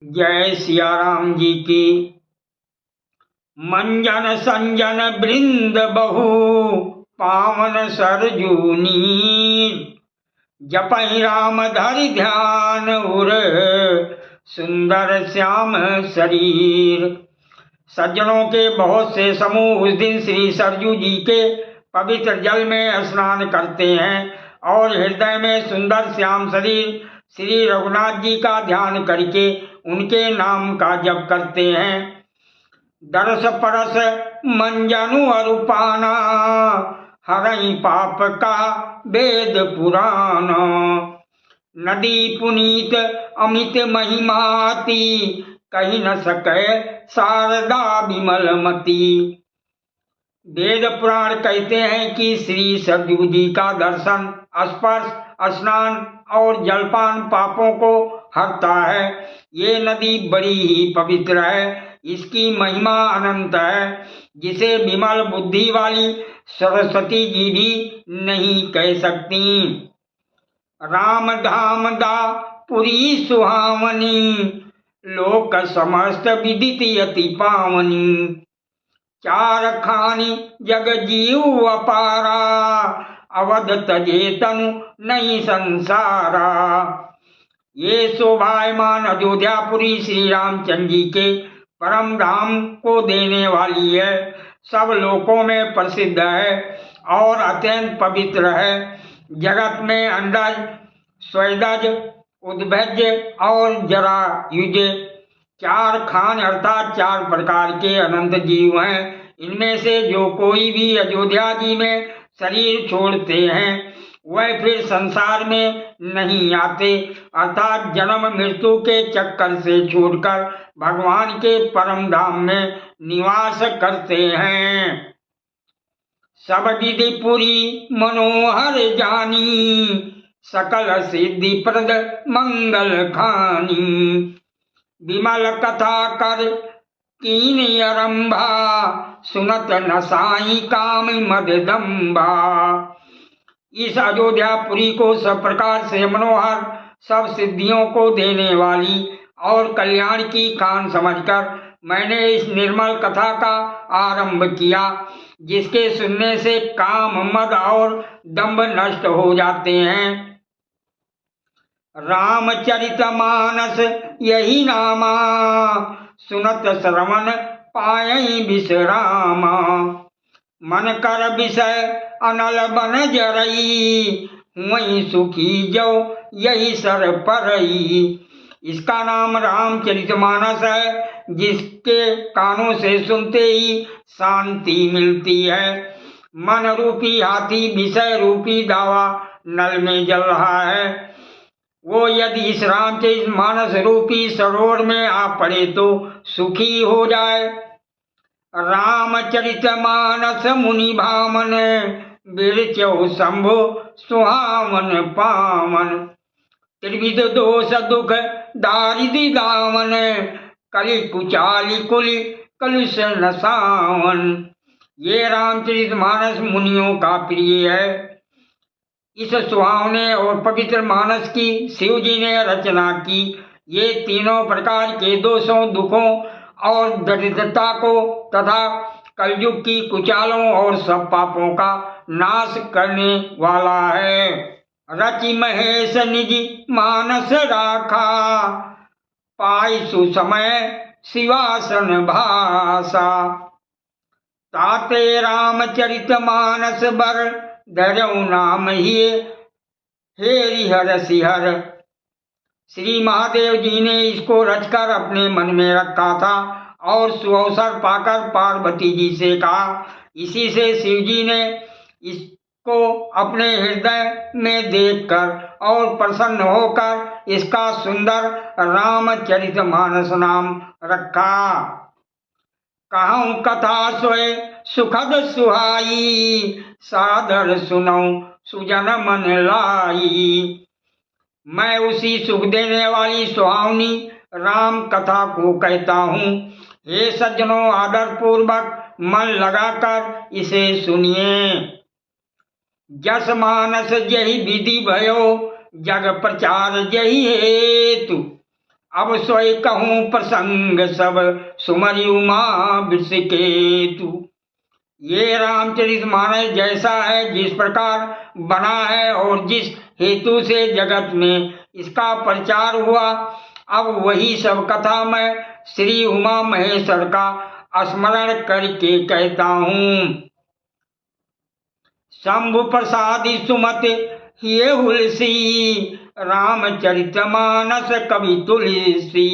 जय सिया राम जी की। मंजन संजन वृंद बहु पावन सरजू नीर, जपहि राम धरि ध्यान उर सुंदर श्याम शरीर। सज्जनों के बहुत से समूह उस दिन श्री सरजू जी के पवित्र जल में स्नान करते हैं और हृदय में सुंदर श्याम शरीर श्री रघुनाथ जी का ध्यान करके उनके नाम का जप करते हैं। दरस परस मंजनु अरुपाना, हरई पाप का वेद पुराण। नदी पुनीत अमित महिमाती, कही न सके शारदा विमलमती। वेद पुराण कहते हैं कि श्री सरजू जी का दर्शन, स्पर्श, स्नान और जलपान पापों को हरता है। ये नदी बड़ी ही पवित्र है, इसकी महिमा अनंत है, जिसे विमल बुद्धि वाली सरस्वती जी भी नहीं कह सकती। राम धाम दा पुरी सुहावनी, लोक समस्त विदित यति पावनी। चार खानी जग जीव अपारा, अवध तजे तनु नहीं संसारा। ये शोभायमान अयोध्यापुरी श्री रामचंद्र जी के परम धाम को देने वाली है, सब लोकों में प्रसिद्ध है और अत्यंत पवित्र है। जगत में अंडज, स्वेदज, उद्भज और जरायुज चार खान अर्थात चार प्रकार के अनंत जीव हैं। इनमें से जो कोई भी अयोध्या जी में शरीर छोड़ते हैं वह फिर संसार में नहीं आते, अर्थात जन्म मृत्यु के चक्कर से छोड़कर भगवान के परम धाम में निवास करते हैं। सब विधि पुरी मनोहर जानी, सकल सिद्धि प्रद मंगल खानी। विमल कथा कर कीन आरंभा, सुनत न साई काम मददम्बा। इस अयोध्यापुरी को सब प्रकार से मनोहर, सब सिद्धियों को देने वाली और कल्याण की खान समझकर मैंने इस निर्मल कथा का आरंभ किया, जिसके सुनने से काम, मद और दंभ नष्ट हो जाते हैं। रामचरितमानस यही नामा, सुनत श्रवण पायई विश्रामा। मन कर विषय अनल बन जरई, वही सुखी जो यही सर परई। इसका नाम रामचरितमानस है, जिसके कानों से सुनते ही शांति मिलती है। मन रूपी हाथी विषय रूपी दावा नल में जल रहा है, वो यदि इस रामचरितमानस रूपी सरोवर में आ पड़े तो सुखी हो जाए। रामचरितमानस मुनि भामन, बिरचौ शंभु सुहावन पावन। त्रिविध दोष दुख दारिद्र्य दावन, कलि कुचाली कुलि कलुष नसावन। ये रामचरितमानस मुनियों का प्रिय है। इस सुहावने और पवित्र मानस की शिव जी ने रचना की। ये तीनों प्रकार के दोषों, दुखों और दरिद्रता को तथा कलयुग की कुचालों और सब पापों का नाश करने वाला है। रचि महेश निज मानस राखा, पाई सुसमय शिवासन भाषा। ताते रामचरितमानस बर, धरऊ नाम ही हेरिहर सिहर। श्री महादेव जी ने इसको रचकर अपने मन में रखा था और सुअवसर पाकर पार्वती जी से कहा। इसी से शिव जी ने इसको अपने हृदय में देखकर और प्रसन्न होकर इसका सुंदर रामचरितमानस नाम रखा। कहूँ कथा सोए सुखद सुहाई, सादर सुनौ सुजन मन लाई। मैं उसी सुख देने वाली सुहावनी राम कथा को कहता हूँ। हे सज्जनों, आदर पूर्वक मन लगाकर इसे सुनिए। जस मानस जही विधि भयो, जग प्रचार जही हेतु। अब सोई कहूँ प्रसंग सब सुमरि उमा विषकेतु। ये रामचरितमानस जैसा है, जिस प्रकार बना है और जिस हेतु से जगत में इसका प्रचार हुआ, अब वही सब कथा मैं श्री उमा महेश्वर का स्मरण करके कहता हूँ। शंभु प्रसादी सुमत ये हुलसी, रामचरितमानस कवि तुलसी।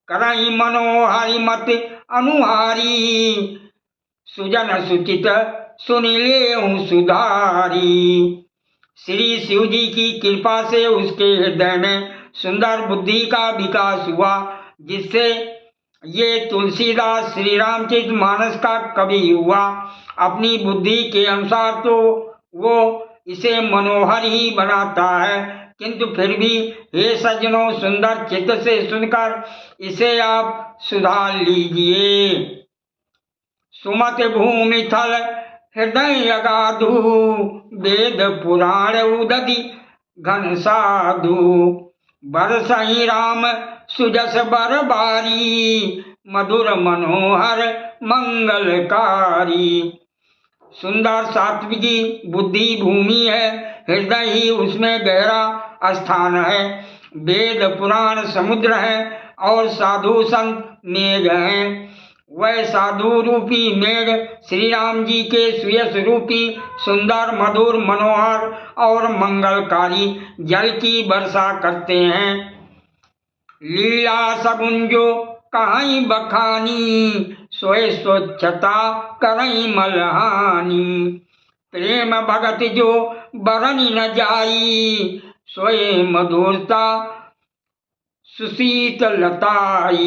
करई मनोहारी मत अनुहारी, सुजन सुचित सुनिले सुधारी। श्री शिव जी की कृपा से उसके हृदय में सुंदर बुद्धि का विकास हुआ, जिससे ये तुलसीदास श्री रामचरित मानस का कवि हुआ। अपनी बुद्धि के अनुसार तो वो इसे मनोहर ही बनाता है, किंतु फिर भी हे सज्जनों, सुंदर चित्त से सुनकर इसे आप सुधार लीजिए। सुमत भूमि थल हृदय अगाधु, वेद पुराण उदधि घन साधु। बरसहि राम सुजस बरबारी, मधुर मनोहर मंगलकारी। सुंदर सात्विकी बुद्धि भूमि है, हृदय ही उसमें गहरा स्थान है। वेद पुराण समुद्र है और साधु संत मेघ हैं। वह साधु रूपी मेघ श्री राम जी के सुयश रूपी सुंदर मधुर मनोहर और मंगलकारी जल की वर्षा करते हैं। लीला सगुन जो कहीं बखानी, सोए स्वच्छता करई मलहानी। प्रेम भगत जो बरनी न जाई, सोए मधुरता सुशीतलताई।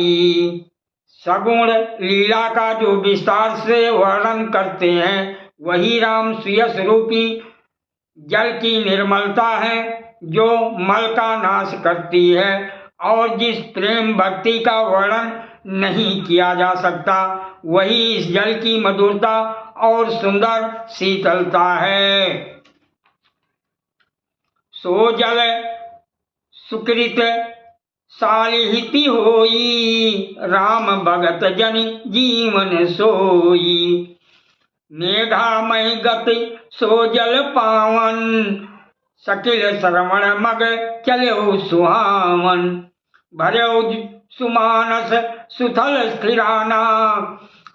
सगुण लीला का जो विस्तार से वर्णन करते हैं, वही राम सुयश रूपी जल की निर्मलता है, जो मल का नाश करती है और जिस प्रेम भक्ति का वर्णन नहीं किया जा सकता, वही इस जल की मधुरता और सुंदर शीतलता है। सो जल सुकृत सालिहिति होई, राम भगत जन जीवन सोई। मेघामय गति सो जल पावन, सकिल श्रवण मग चलो सुहावन। भर्यो सुमानस सुथल स्थिराना,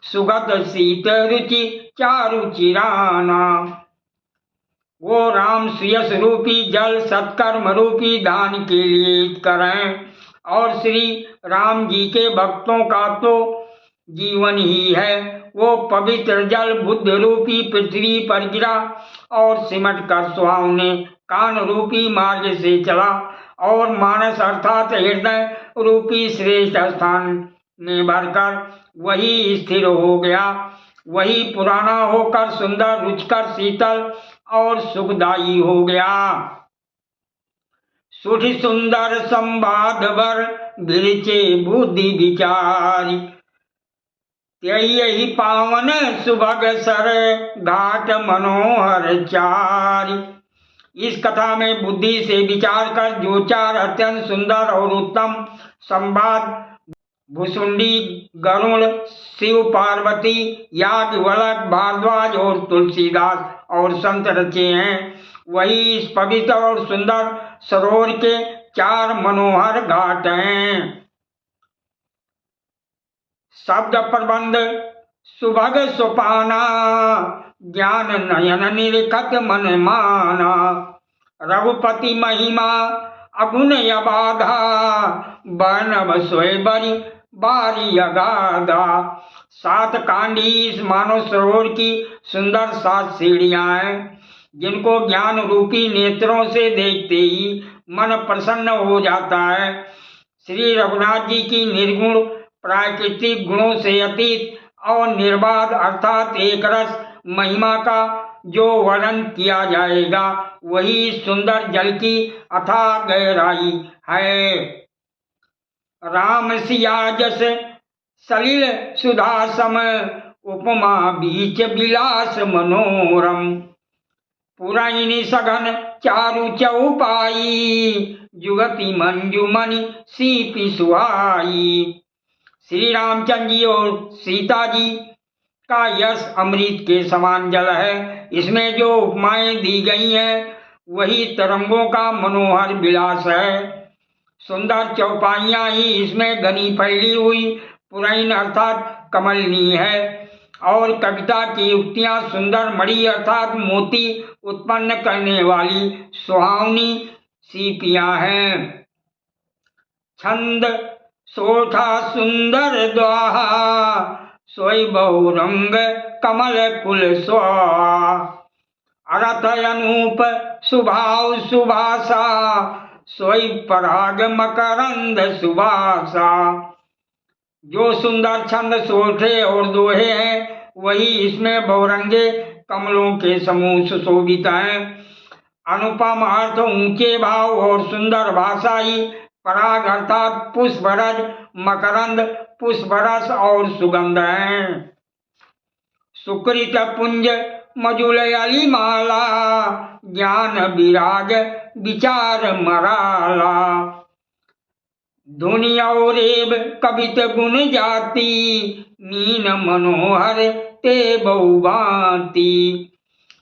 सुगत शीत रुचि चारु चिराना। वो राम सुयश रूपी जल सत्कर्म रूपी दान के लिए करें, और श्री राम जी के भक्तों का तो जीवन ही है। वो पवित्र जल बुद्ध रूपी पृथ्वी पर गिरा और सिमट कर सुहावने कान रूपी मार्ग से चला और मानस अर्थात हृदय रूपी श्रेष्ठ स्थान में भरकर वही स्थिर हो गया। वही पुराना होकर सुंदर रुचिकर शीतल और सुखदायी हो गया। सुठी सुंदर संवाद वर विरचे बुद्धि विचारी, यही पावन सुभग सर घाट मनोहर चारी। इस कथा में बुद्धि से विचार कर जो चार अत्यंत सुंदर और उत्तम संवाद भुसुंडी, गरुड़, शिव पार्वती, याज्ञवल्क्य, भारद्वाज और तुलसीदास और संत रचे हैं, वही इस पवित्र और सुंदर सरोवर के चार मनोहर घाट हैं। शब्द प्रबंध सुभग सुपाना, ज्ञान नयन निरखत मन माना। रघुपति महिमा अगुण अबाधा, वर्णव सोय बरी बारी अगाधा। सात कांडी इस मानव सरोवर की सुंदर 7 सीढ़ियां हैं, जिनको ज्ञान रूपी नेत्रों से देखते ही मन प्रसन्न हो जाता है। श्री रघुनाथ जी की निर्गुण प्राकृतिक गुणों से अतीत और निर्बाध अर्थात एक रस महिमा का जो वर्णन किया जाएगा, वही सुंदर जल की अथाह गहराई है। राम सिया जस सलिल सुधा सम, उपमा बीच विलास मनोरम। पुरैनी सघन चारु चौपाई, जुगति मंजुमणि सीपी सुहाई। श्री रामचंद्र जी और सीता जी का यश अमृत के समान जल है। इसमें जो उपमाएं दी गई हैं वही तरंगों का मनोहर विलास है। सुंदर चौपाइयाँ ही इसमें घनी फैली हुई पुरैन अर्थात कमलनी है और कविता की युक्तियाँ सुंदर मणि अर्थात मोती उत्पन्न करने वाली सुहावनी सीपियाँ हैं। छंद सोठा सुंदर द्वाहा सोई बहुरंग कमल कुल स्वा। अरथ अनूप सुभाव सुभाषा सोई पराग मकरंद सुभाषा। जो सुंदर छंद सोठे और दोहे हैं वही इसमें बहुरंगे कमलों के समूह सुशोभित हैं। अनुपम अर्थ ऊंचे भाव और सुंदर भाषा ही पराग अर्थात पुष्परज, मकरंद पुष्परस और सुगंध हैं। सुकृत पुंज मजुल अली माला ज्ञान विराग विचार मराला। धुनि और कवित गुण जाति मीन मनोहर ते बहुभांति।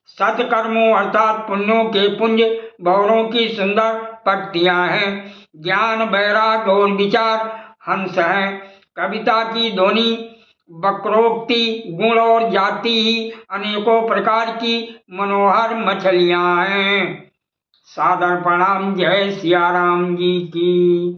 सत्कर्मों अर्थात पुण्यों के पुंज भौरों की सुंदर पट्टियां हैं। ज्ञान वैराग और विचार हंस हैं। कविता की ध्वनि वक्रोक्ति गुण और जाति ही अनेकों प्रकार की मनोहर मछलियां हैं। सादर प्रणाम। जय सिया राम जी की।